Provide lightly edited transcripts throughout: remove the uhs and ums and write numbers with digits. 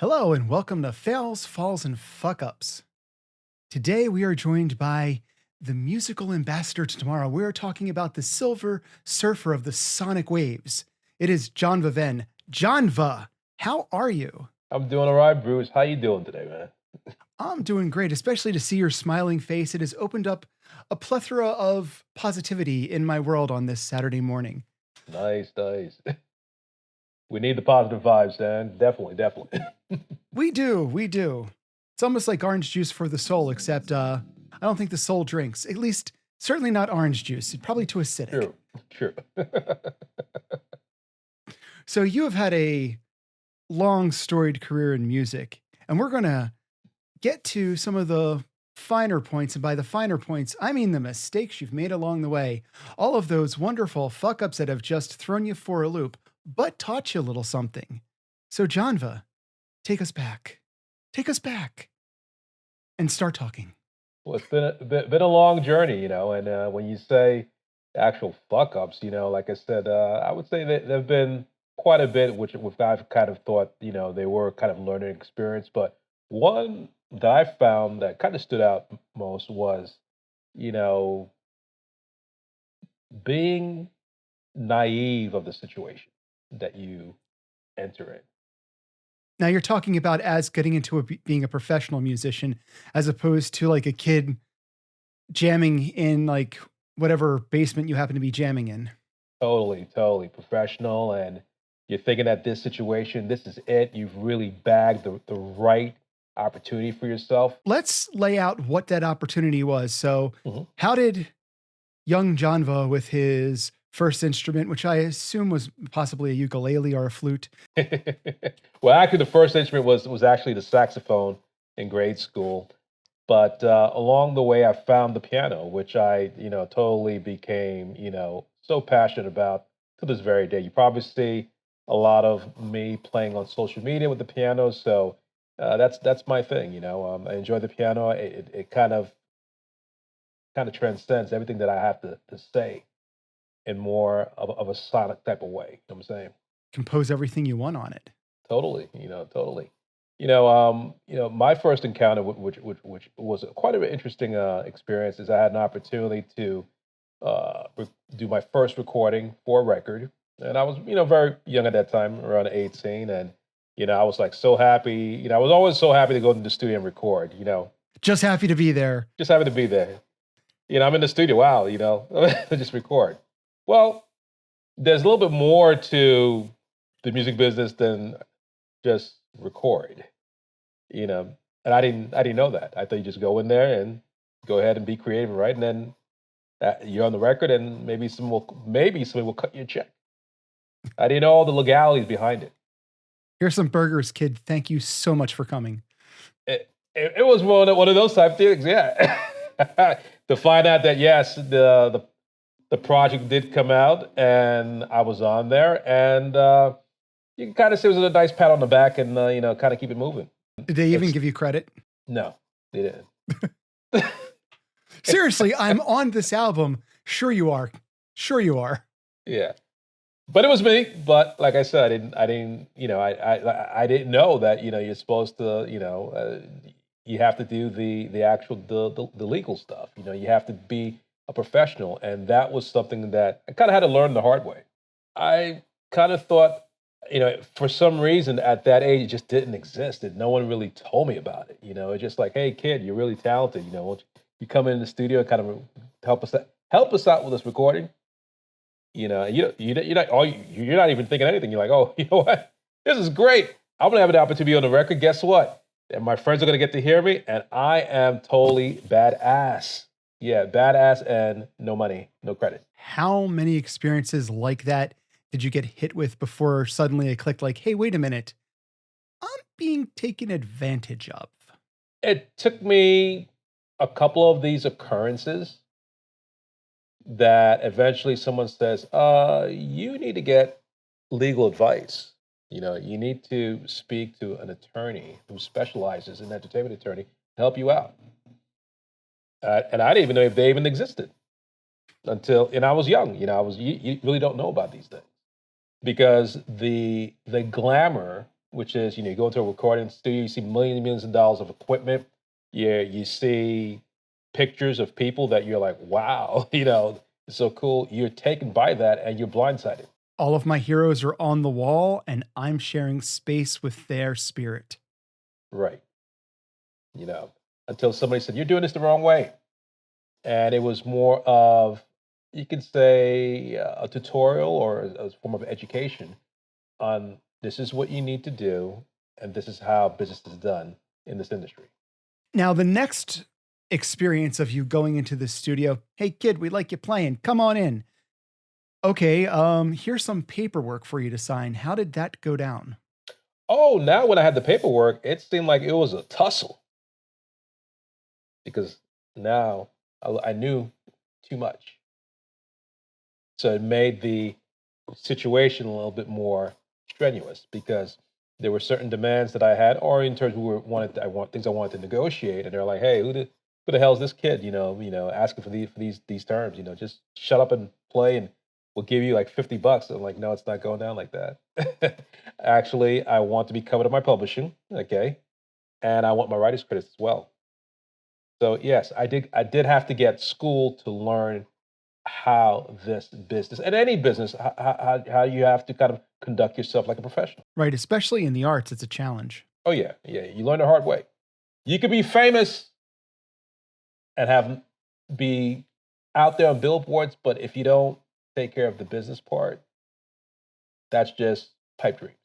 Hello and welcome to Fails, Falls, and Fuck Ups. Today we are joined by the musical ambassador to tomorrow. We're talking about the silver surfer of the sonic waves. It is Jonva Ven. Jonva, how are you? I'm doing all right, Bruce. How you doing today, man? I'm doing great, especially to see your smiling face. It has opened up a plethora of positivity in my world on this Saturday morning. Nice, nice. We need the positive vibes, man. Definitely, definitely. We do, we do. It's almost like orange juice for the soul, except I don't think the soul drinks. At least, certainly not orange juice. It's probably too acidic. True, true. So you have had a long storied career in music, and we're going to get to some of the finer points. And by the finer points, I mean the mistakes you've made along the way. All of those wonderful fuck ups that have just thrown you for a loop, but taught you a little something. So, Jonva, take us back. Take us back and start talking. Well, it's been a long journey, and when you say actual fuck ups, like I said, I would say that there've been quite a bit, which I've kind of thought, they were kind of learning experience. But one that I found that kind of stood out most was, you know, being naive of the situation that you enter in. Now you're talking about as getting into being a professional musician, as opposed to like a kid jamming in like whatever basement you happen to be jamming in. Totally, totally professional. And you're thinking that this situation, this is it. You've really bagged the right opportunity for yourself. Let's lay out what that opportunity was. So, Mhm. how did young Jonva with his first instrument, which I assume was possibly a ukulele or a flute? Well, actually, the first instrument was actually the saxophone in grade school. But along the way, I found the piano, which I, totally became, so passionate about to this very day. You probably see a lot of me playing on social media with the piano, so that's my thing. I enjoy the piano. It kind of transcends everything that I have to say in more of a sonic type of way. You know what I'm saying? Compose everything you want on it. Totally, totally. My first encounter, which was quite an interesting experience, is I had an opportunity to do my first recording for a record, and I was, very young at that time, around 18, and I was like so happy. I was always so happy to go to the studio and record. Just happy to be there. Just happy to be there. I'm in the studio. Wow, just record. Well, there's a little bit more to the music business than just record, and I didn't know that. I thought you just go in there and go ahead and be creative, right? And then you're on the record, and maybe somebody will cut you a check. I didn't know all the legalities behind it. Here's some burgers, kid. Thank you so much for coming. It was one of those type things, yeah. To find out that yes, the project did come out, and I was on there, and you can kind of say it was a nice pat on the back, and kind of keep it moving. Did they even It's give you credit? No, they didn't. Seriously, I'm on this album. Sure you are. Sure you are. Yeah, but it was me. But like I said, I didn't know that you're supposed to you have to do the actual the legal stuff. You have to be a professional, and that was something that I kind of had to learn the hard way. I kind of thought, for some reason at that age, it just didn't exist, and no one really told me about it. It's just like, hey, kid, you're really talented. Won't you come in the studio and kind of help us out with this recording? And you're not even thinking anything. You're like, oh, you know what? This is great. I'm gonna have an opportunity to be on the record. Guess what? And my friends are gonna get to hear me, and I am totally badass. Yeah, badass and no money, no credit. How many experiences like that did you get hit with before suddenly it clicked like, hey, wait a minute, I'm being taken advantage of? It took me a couple of these occurrences that eventually someone says, you need to get legal advice. You need to speak to an attorney who specializes in entertainment attorney to help you out. And I didn't even know if they even existed and I was young. You really don't know about these things because the glamour which is, you go into a recording studio, you see millions and millions of dollars of equipment. You see pictures of people that you're like, wow, it's so cool. You're taken by that and you're blindsided. All of my heroes are on the wall, and I'm sharing space with their spirit. Right. You know, until somebody said, you're doing this the wrong way. And it was more of, you could say, a tutorial or a form of education on this is what you need to do, and this is how business is done in this industry. Now, the next experience of you going into the studio, hey kid, we like you playing. Come on in. Okay, here's some paperwork for you to sign. How did that go down? Oh, now when I had the paperwork, it seemed like it was a tussle because now I knew too much. So it made the situation a little bit more strenuous because there were certain demands that I had, or in terms I want things I wanted to negotiate, and they're like, "Hey, who the hell is this kid? Asking for these terms. Just shut up and play, and we'll give you like $50." I'm like, "No, it's not going down like that. Actually, I want to be covered in my publishing, okay, and I want my writer's credits as well." So yes, I did have to get school to learn how this business and any business how you have to kind of conduct yourself like a professional. Right, especially in the arts, it's a challenge. Oh yeah, yeah. You learn the hard way. You could be famous and be out there on billboards, but if you don't take care of the business part, that's just pipe dreams.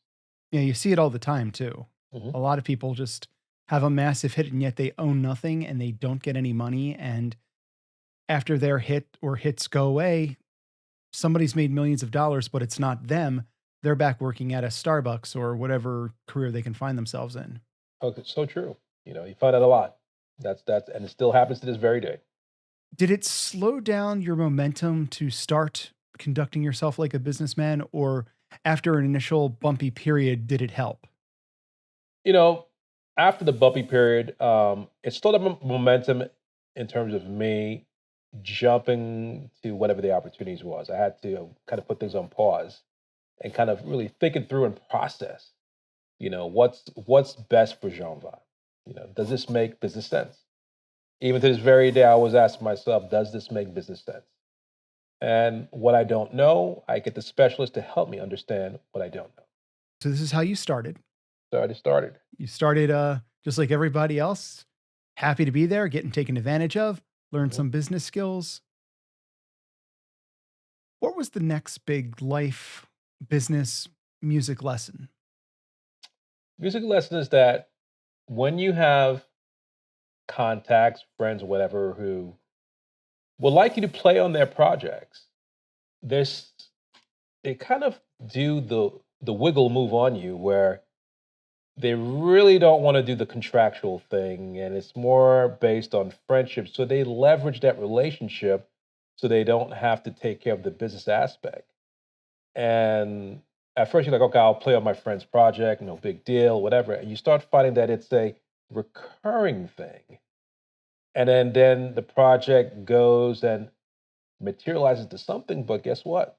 Yeah, you see it all the time too. Hmm. A lot of people just have a massive hit and yet they own nothing and they don't get any money. And after their hit or hits go away, somebody's made millions of dollars, but it's not them. They're back working at a Starbucks or whatever career they can find themselves in. Okay, so true. You find that a lot. That's and it still happens to this very day. Did it slow down your momentum to start conducting yourself like a businessman, or after an initial bumpy period, did it help? You know, After the bumpy period, it slowed up momentum in terms of me jumping to whatever the opportunities was. I had to kind of put things on pause and kind of really think it through and process. What's best for Jonva? Does this make business sense? Even to this very day, I was asking myself, does this make business sense? And what I don't know, I get the specialist to help me understand what I don't know. So this is how you started. So I just started. You started just like everybody else, happy to be there, getting taken advantage of, learn Mhm. some business skills. What was the next big life, business, music lesson? Music lesson is that when you have contacts, friends, whatever, who would like you to play on their projects, there's they kind of do the wiggle move on you where they really don't want to do the contractual thing and it's more based on friendship. So they leverage that relationship so they don't have to take care of the business aspect. And at first you're like, okay, I'll play on my friend's project, no big deal, whatever. And you start finding that it's a recurring thing. And then the project goes and materializes to something, but guess what?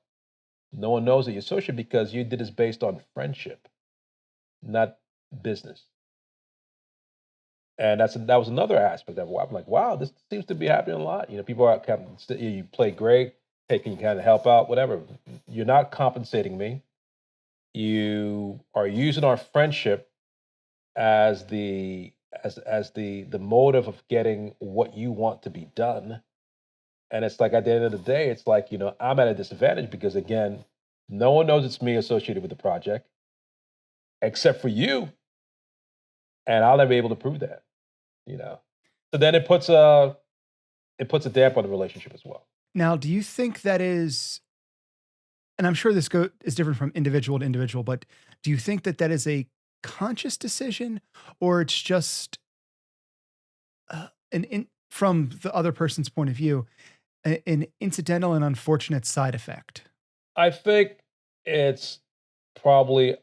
No one knows that you're social because you did this based on friendship, not business. And that was another aspect of it. I'm like, wow, this seems to be happening a lot. People are kind of, you play great. Hey, can you kind of help out? Whatever. You're not compensating me. You are using our friendship as the motive of getting what you want to be done. And it's like at the end of the day, it's like, I'm at a disadvantage because again, no one knows it's me associated with the project except for you. And I'll never be able to prove that, you know. So then it puts a damp on the relationship as well. Now, do you think that is, and I'm sure is different from individual to individual, but do you think that that is a conscious decision, or it's just from the other person's point of view, an incidental and unfortunate side effect? I think it's probably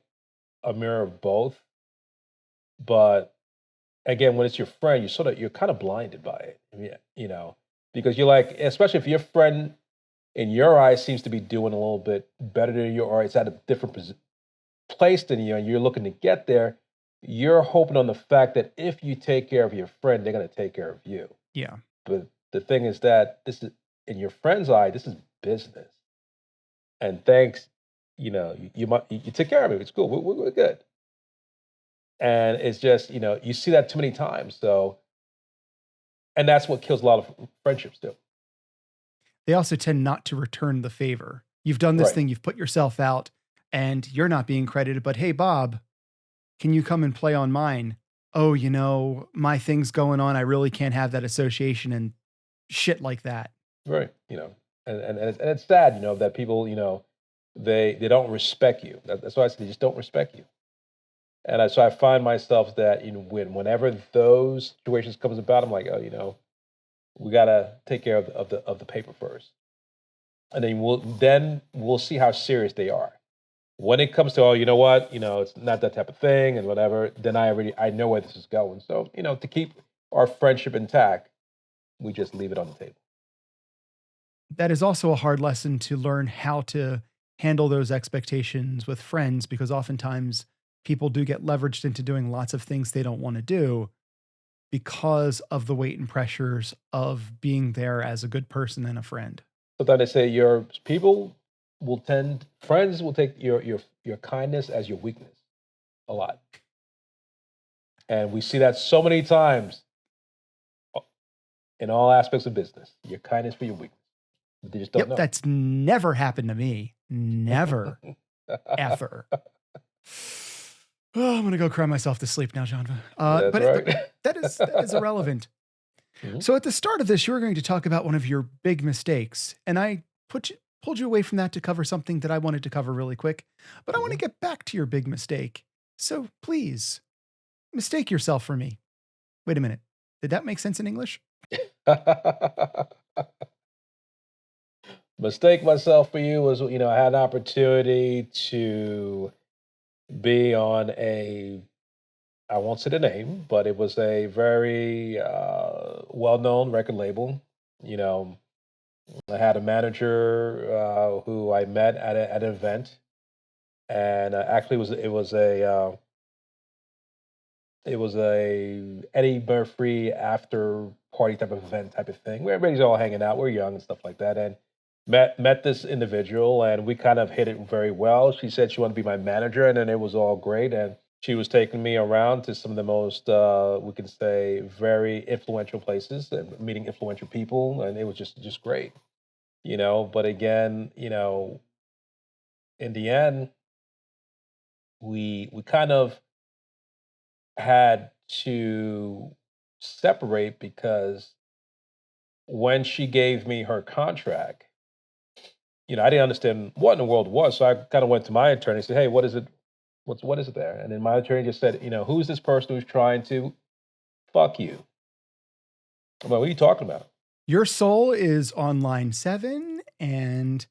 a mirror of both, but again, when it's your friend, you're kind of blinded by it. I mean, because you're like, especially if your friend in your eyes seems to be doing a little bit better than you, or it's at a different placed in you and you're looking to get there, you're hoping on the fact that if you take care of your friend, they're going to take care of you. Yeah. But the thing is that this is, in your friend's eye, this is business. And thanks, you took care of me. It's cool. We're good. And it's just, you see that too many times. So, and that's what kills a lot of friendships too. They also tend not to return the favor. You've done this Right. thing, you've put yourself out, and you're not being credited, but hey, Bob, can you come and play on mine? Oh, my thing's going on. I really can't have that association and shit like that. Right. And it's sad, that people, they don't respect you. That's why I say they just don't respect you. And so I find myself that whenever those situations comes about, I'm like, oh, we gotta take care of the paper first, and then we'll see how serious they are. When it comes to, oh, you know what, it's not that type of thing and whatever, then I know where this is going. So to keep our friendship intact, we just leave it on the table. That is also a hard lesson to learn how to handle those expectations with friends, because oftentimes people do get leveraged into doing lots of things they don't want to do because of the weight and pressures of being there as a good person and a friend. Sometimes they say friends will take your kindness as your weakness a lot. And we see that so many times in all aspects of business. Your kindness for your weakness. But they just don't know. That's never happened to me. Never. Ever. Oh, I'm going to go cry myself to sleep now, Jonva. That's right. But that is irrelevant. Mhm. So at the start of this, you were going to talk about one of your big mistakes, and I pulled you away from that to cover something that I wanted to cover really quick. But I want to get back to your big mistake. So please, mistake yourself for me. Wait a minute. Did that make sense in English? Mistake myself for you was, I had an opportunity to be on I won't say the name, but it was a very well-known record label. You know, I had a manager who I met at an event, and actually it was a Eddie Murphy after party type of event type of thing where everybody's all hanging out. We're young and stuff like that, and met this individual, and we kind of hit it very well. She said she wanted to be my manager, and then it was all great. And she was taking me around to some of the most, we can say, very influential places and meeting influential people, and it was just great, But again, in the end, we kind of had to separate because when she gave me her contract, I didn't understand what in the world it was. So I kind of went to my attorney and said, "Hey, what is it? What is it there?" And then my attorney just said, "Who's this person who's trying to fuck you?" I'm like, "What are you talking about?" Your soul is on line 7, and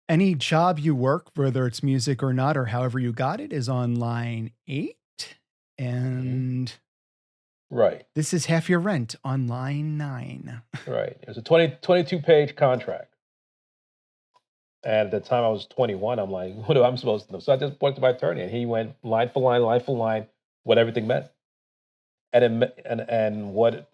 any job you work, whether it's music or not, or however you got it, is on line 8. And Right, this is half your rent on line 9. right. It was a 22-page contract. And at the time I was 21, I'm like, what am I supposed to know? So I just pointed to my attorney, and he went line for line, what everything meant. And what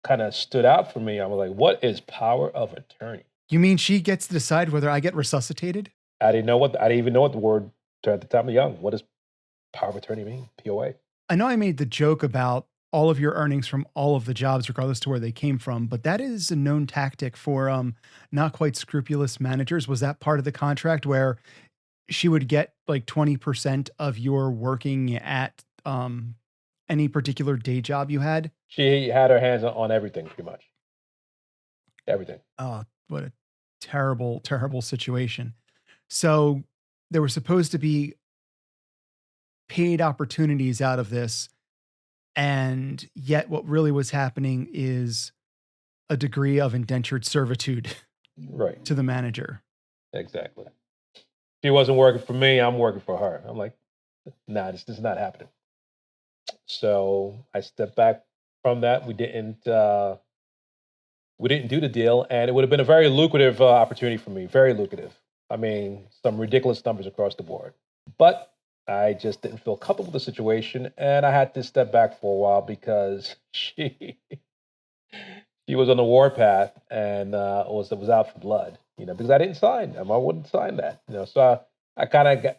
kind of stood out for me, I was like, what is power of attorney? You mean she gets to decide whether I get resuscitated? I didn't even know what the word at the time of young. What does power of attorney mean? POA. I know I made the joke about all of your earnings from all of the jobs, regardless to where they came from, but that is a known tactic for not quite scrupulous managers. Was that part of the contract where she would get like 20% of your working at any particular day job you had? She had her hands on everything, pretty much. Everything. Oh, what a terrible, terrible situation. So there were supposed to be paid opportunities out of this. And yet what really was happening is a degree of indentured servitude Right. to the manager. Exactly. She wasn't working for me. I'm working for her. I'm like, nah, this is not happening. So I stepped back from that. We didn't do the deal, and it would have been a very lucrative opportunity for me. Very lucrative. I mean, some ridiculous numbers across the board. But I just didn't feel comfortable with the situation, and I had to step back for a while because she was on the warpath and was out for blood. Because I didn't sign. I wouldn't sign that. So I kind of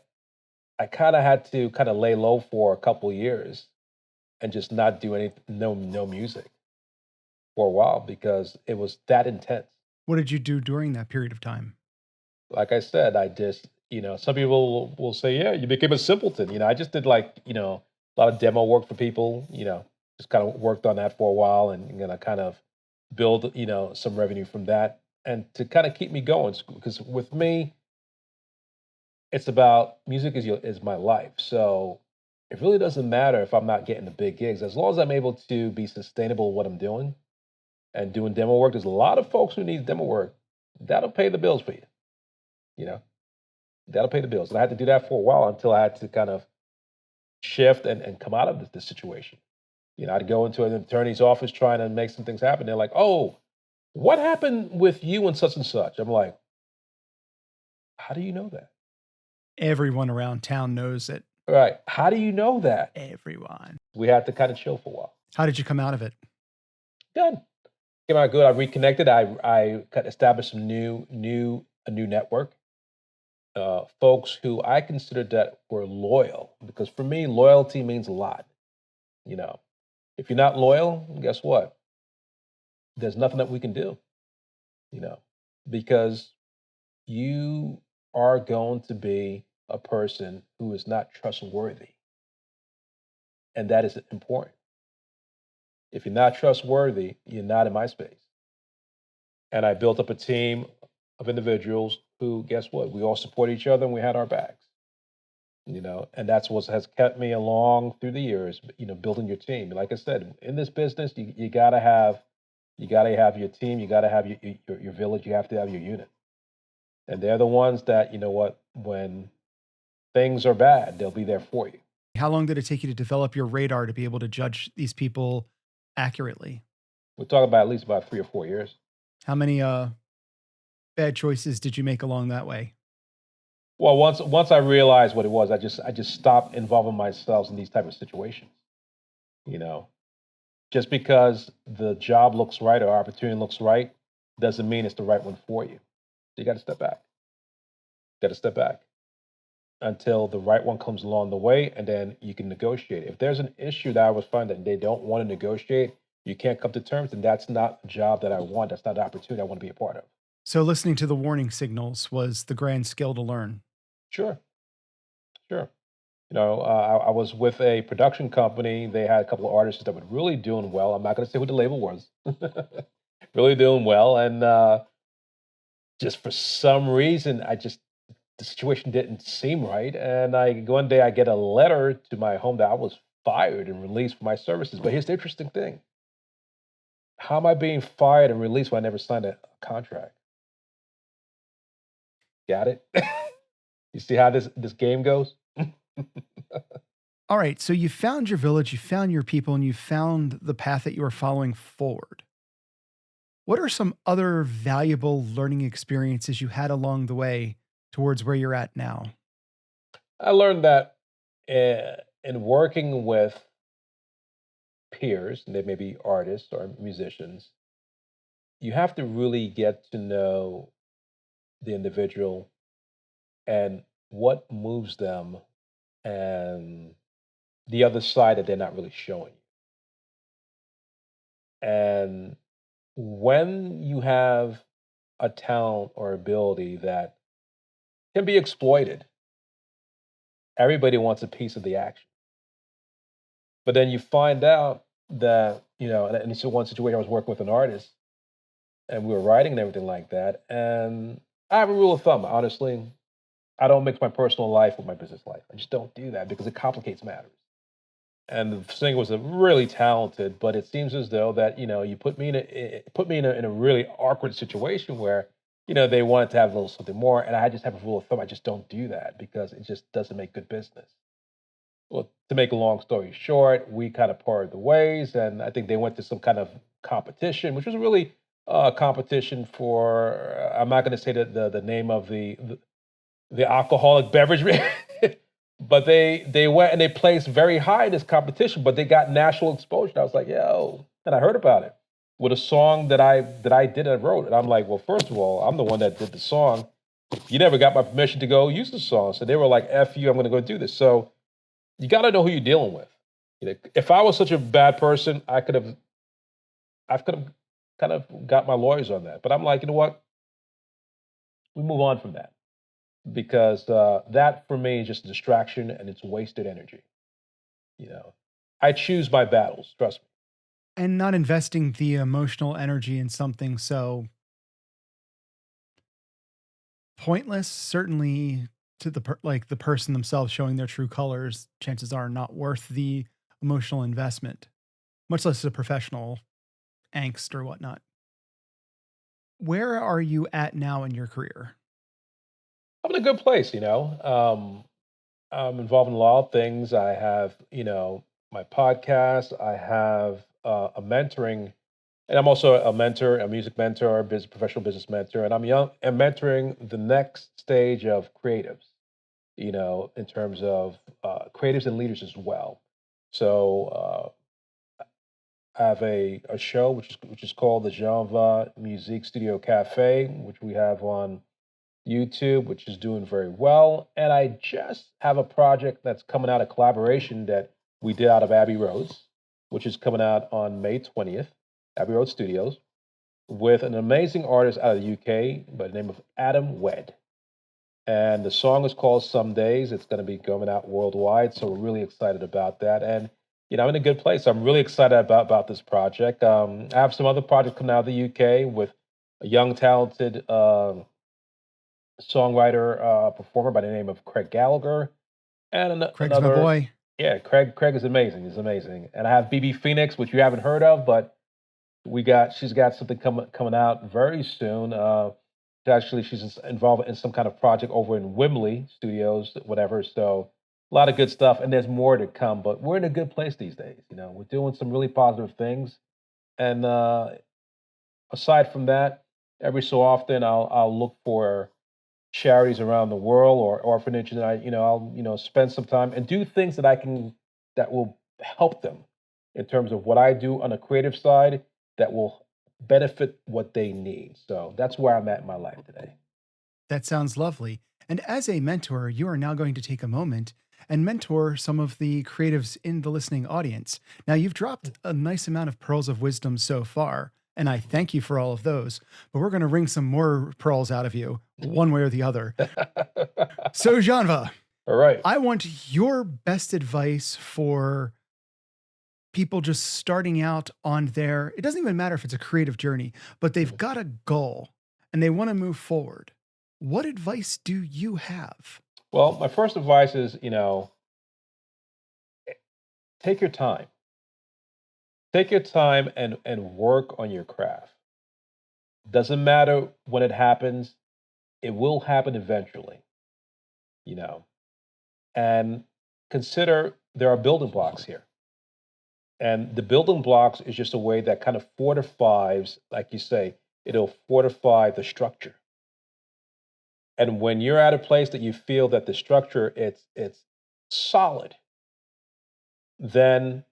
I kind of had to kind of lay low for a couple years and just not do any no music for a while because it was that intense. What did you do during that period of time? Like I said, I just, some people will say, yeah, you became a simpleton. I just did like, a lot of demo work for people, just kind of worked on that for a while and, kind of build, some revenue from that and to kind of keep me going. Because with me, it's about music is my life. So it really doesn't matter if I'm not getting the big gigs. As long as I'm able to be sustainable with what I'm doing and doing demo work, there's a lot of folks who need demo work. That'll pay the bills for you, you know. That'll pay the bills. And I had to do that for a while until I had to kind of shift and come out of this situation. I'd go into an attorney's office trying to make some things happen. They're like, oh, what happened with you and such? I'm like, how do you know that? Everyone around town knows it. Right. How do you know that? Everyone. We had to kind of chill for a while. How did you come out of it? Good. Came out good. I reconnected. I established a new network. Folks who I considered that were loyal, because for me, loyalty means a lot. You know, if you're not loyal, guess what? There's nothing that we can do. You know, because you are going to be a person who is not trustworthy, and that is important. If you're not trustworthy, you're not in my space. And I built up a team of individuals who, guess what? We all support each other and we had our backs. And that's what has kept me along through the years, building your team. Like I said, in this business, you gotta have your team, you gotta have your village, you have to have your unit. And they're the ones that, when things are bad, they'll be there for you. How long did it take you to develop your radar to be able to judge these people accurately? We're talking about at least about 3 or 4 years. How many bad choices did you make along that way? Well, once I realized what it was, I just stopped involving myself in these type of situations. You know, just because the job looks right or opportunity looks right doesn't mean it's the right one for you. You got to step back. Got to step back until the right one comes along the way, and then you can negotiate. If there's an issue that I was finding that they don't want to negotiate, you can't come to terms, then that's not the job that I want. That's not the opportunity I want to be a part of. So listening to the warning signals was the grand skill to learn. Sure, sure. I was with a production company. They had a couple of artists that were really doing well. I'm not going to say who the label was. Really doing well, and just for some reason, the situation didn't seem right. And one day I get a letter to my home that I was fired and released from my services. But here's the interesting thing: how am I being fired and released when I never signed a contract? Got it? You see how this game goes? All right. So you found your village, you found your people, and you found the path that you were following forward. What are some other valuable learning experiences you had along the way towards where you're at now? I learned that in working with peers, and they may be artists or musicians, you have to really get to know the individual and what moves them and the other side that they're not really showing you. And when you have a talent or ability that can be exploited, everybody wants a piece of the action. But then you find out that, and this is one situation I was working with an artist and we were writing and everything like that. And I have a rule of thumb, honestly. I don't mix my personal life with my business life. I just don't do that because it complicates matters. And the singer was a really talented, but it seems as though that you put me in a really awkward situation where they wanted to have a little something more, and I just have a rule of thumb. I just don't do that because it just doesn't make good business. Well, to make a long story short, we kind of parted the ways, and I think they went to some kind of competition, which was really a competition for. I'm not going to say the name of the alcoholic beverage, but they went and they placed very high in this competition, but they got national exposure. I was like, yo, and I heard about it with a song that I did and wrote, and I'm like, well, first of all, I'm the one that did the song. You never got my permission to go use the song, so they were like, "F you, I'm going to go do this." So you got to know who you're dealing with. If I was such a bad person, I could have kind of got my lawyers on that. But I'm like, you know what? We move on from that because that for me is just a distraction and it's wasted energy. You know, I choose my battles. Trust me. And not investing the emotional energy in something so pointless, certainly to like the person themselves showing their true colors, chances are not worth the emotional investment, much less a professional angst or whatnot. Where are you at now in your career? I'm in a good place. I'm involved in a lot of things. I have, my podcast. I have a mentoring, and I'm also a mentor, a music mentor, professional business mentor, and I'm mentoring the next stage of creatives. In terms of creatives and leaders as well. So I have a show which is called the Jonva Music Studio Cafe, which we have on YouTube, which is doing very well. And I just have a project that's coming out, a collaboration that we did out of Abbey Roads, which is coming out on May 20th, Abbey Road Studios, with an amazing artist out of the UK by the name of Adam Wed. And the song is called Some Days. It's going to be going out worldwide. So we're really excited about that. And, I'm in a good place. I'm really excited about this project. I have some other projects coming out of the UK with a young, talented songwriter, performer by the name of Craig Gallagher. And Craig's my another, boy. yeah, Craig is amazing. He's amazing. And I have BB Phoenix, which you haven't heard of, but she's got something coming out very soon. Actually, she's involved in some kind of project over in Wimley Studios, whatever. So a lot of good stuff, and there's more to come. But we're in a good place these days. We're doing some really positive things. And aside from that, every so often I'll look for charities around the world or orphanages, and I'll spend some time and do things that will help them in terms of what I do on a creative side that will benefit what they need. So that's where I'm at in my life today. That sounds lovely. And as a mentor, you are now going to take a moment and mentor some of the creatives in the listening audience. Now, you've dropped a nice amount of pearls of wisdom so far, and I thank you for all of those. But we're going to wring some more pearls out of you, one way or the other. So, Jonva, All right. I want your best advice for people just starting out on it doesn't even matter if it's a creative journey, but they've got a goal and they want to move forward. What advice do you have? Well, my first advice is, take your time. Take your time and work on your craft. Doesn't matter when it happens, it will happen eventually, you know. And consider there are building blocks here. And the building blocks is just a way that kind of fortifies, like you say, it'll fortify the structure. And when you're at a place that you feel that the structure it's solid, then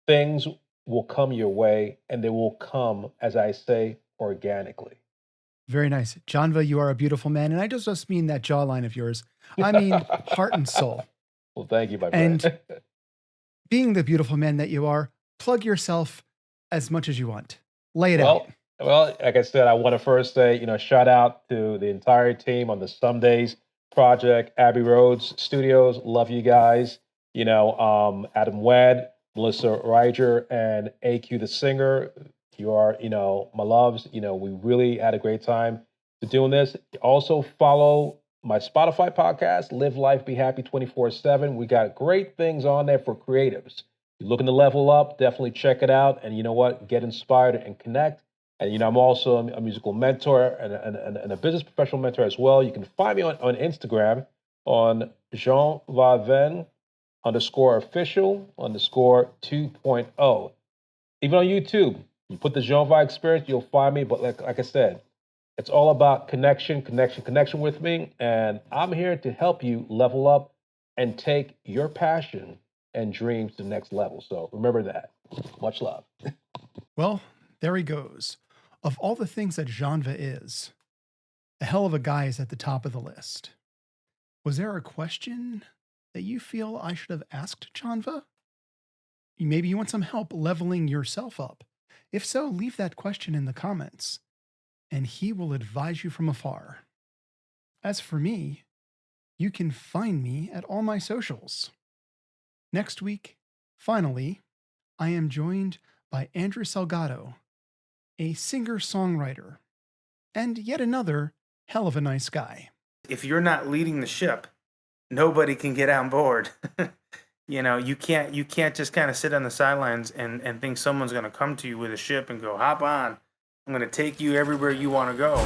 things will come your way and they will come, as I say, organically. Very nice. Jonva, you are a beautiful man. And I just mean that jawline of yours. I mean, heart and soul. Well, thank you, my friend. And being the beautiful man that you are, plug yourself as much as you want. Lay it out. Well, like I said, I want to first say, shout out to the entire team on the Some Days project, Abbey Roads Studios. Love you guys. Adam Wed, Melissa Reiger, and AQ the singer. You are, my loves. We really had a great time to doing this. Also follow my Spotify podcast, Live Life, Be Happy 24/7. We got great things on there for creatives. You're looking to level up, definitely check it out. And you know what? Get inspired and connect. And, I'm also a musical mentor and a business professional mentor as well. You can find me on Instagram on Jonva Ven _official _2.0. Even on YouTube, you put the Jonva experience, you'll find me. But like I said, it's all about connection with me. And I'm here to help you level up and take your passion and dreams to the next level. So remember that. Much love. Well, there he goes. Of all the things that Jonva is, a hell of a guy is at the top of the list. Was there a question that you feel I should have asked Jonva? Maybe you want some help leveling yourself up. If so, leave that question in the comments, and he will advise you from afar. As for me, you can find me at all my socials. Next week, finally, I am joined by Andrew Salgado, a singer-songwriter, and yet another hell of a nice guy. If you're not leading the ship, nobody can get on board. You can't just kind of sit on the sidelines and think someone's going to come to you with a ship and go, hop on. I'm going to take you everywhere you want to go.